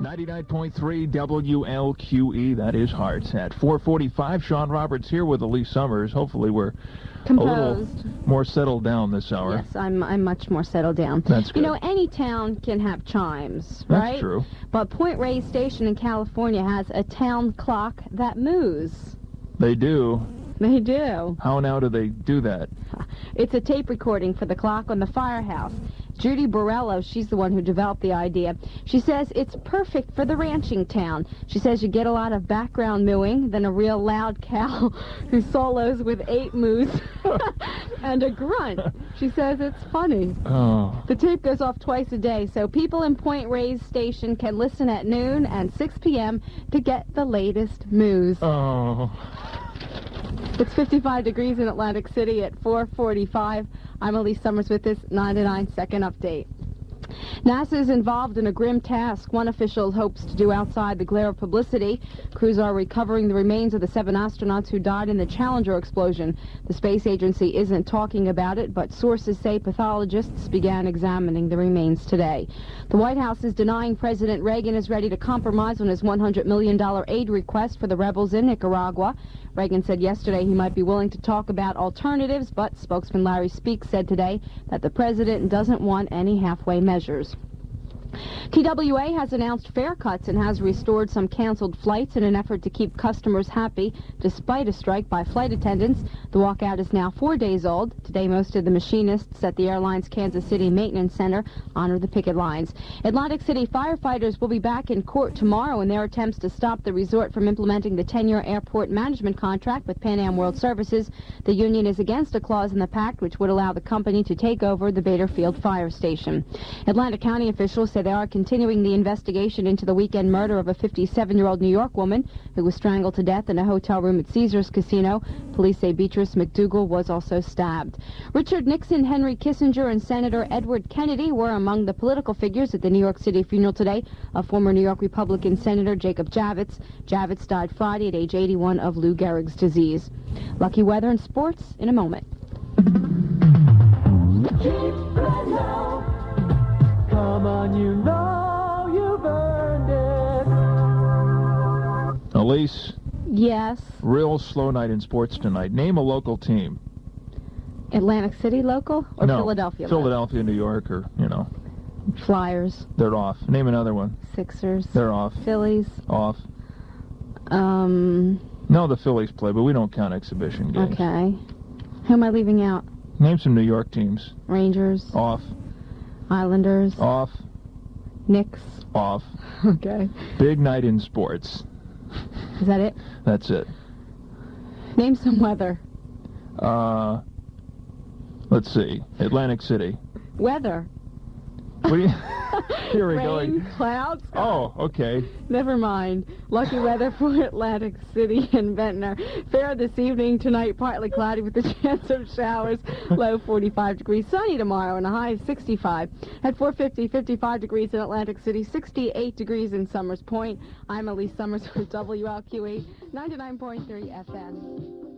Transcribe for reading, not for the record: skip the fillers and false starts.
99.3 WLQE, that is Hearts. At 4:45, Sean Roberts here with Elyse Summers. Hopefully we're composed. A little more settled down this hour. Yes, I'm much more settled down. That's good. You know, any town can have chimes, right? That's true. But Point Reyes Station in California has a town clock that moves. They do. They do. How now do they do that? It's a tape recording for the clock on the firehouse. Judy Borello, she's the one who developed the idea. She says it's perfect for the ranching town. She says you get a lot of background mooing, then a real loud cow who solos with 8 moos and a grunt. She says it's funny. Oh. The tape goes off twice a day, so people in Point Reyes Station can listen at noon and 6 p.m. to get the latest moos. Oh. It's 55 degrees in Atlantic City at 4:45. I'm Elyse Summers with this 99-second update. NASA is involved in a grim task. One official hopes to do outside the glare of publicity. Crews are recovering the remains of the 7 astronauts who died in the Challenger explosion. The space agency isn't talking about it, but sources say pathologists began examining the remains today. The White House is denying President Reagan is ready to compromise on his $100 million aid request for the rebels in Nicaragua. Reagan said yesterday he might be willing to talk about alternatives, but spokesman Larry Speake said today that the president doesn't want any halfway measures. TWA has announced fare cuts and has restored some canceled flights in an effort to keep customers happy despite a strike by flight attendants. The walkout is now 4 days old. Today, most of the machinists at the airline's Kansas City Maintenance Center honor the picket lines. Atlantic City firefighters will be back in court tomorrow in their attempts to stop the resort from implementing the 10-year airport management contract with Pan Am World Services. The union is against a clause in the pact which would allow the company to take over the Bader Field Fire Station. Atlanta County officials say they are continuing the investigation into the weekend murder of a 57-year-old New York woman who was strangled to death in a hotel room at Caesars Casino. Police say Beatrice McDougal was also stabbed. Richard Nixon, Henry Kissinger, and Senator Edward Kennedy were among the political figures at the New York City funeral today of former New York Republican Senator Jacob Javits. Javits died Friday at age 81 of Lou Gehrig's disease. Lucky weather and sports in a moment. Come on, you know you've earned it. Elyse, Yes. real slow night in sports tonight. Name a local team. Atlantic City local or No, Philadelphia local? Philadelphia, New York, or, Flyers. they're off. Name another one. Sixers. They're off. Phillies. Off. Um, No, the Phillies play, but we don't count exhibition games. okay. Who am I leaving out? Name some New York teams. Rangers. Off. Islanders. Off. Knicks. Off. Okay. Big night in sports. Is that it? That's it. Name some weather. Let's see. Atlantic City. Weather. What do you... Here we Rain, go. clouds. Oh, okay. Never mind. Lucky weather for Atlantic City and Ventnor. Fair this evening. Tonight, partly cloudy with a chance of showers. Low 45 degrees. Sunny tomorrow and a high of 65. At 4:50, 55 degrees in Atlantic City, 68 degrees in Summers Point. I'm Elyse Summers with WLQE 99.3 FM.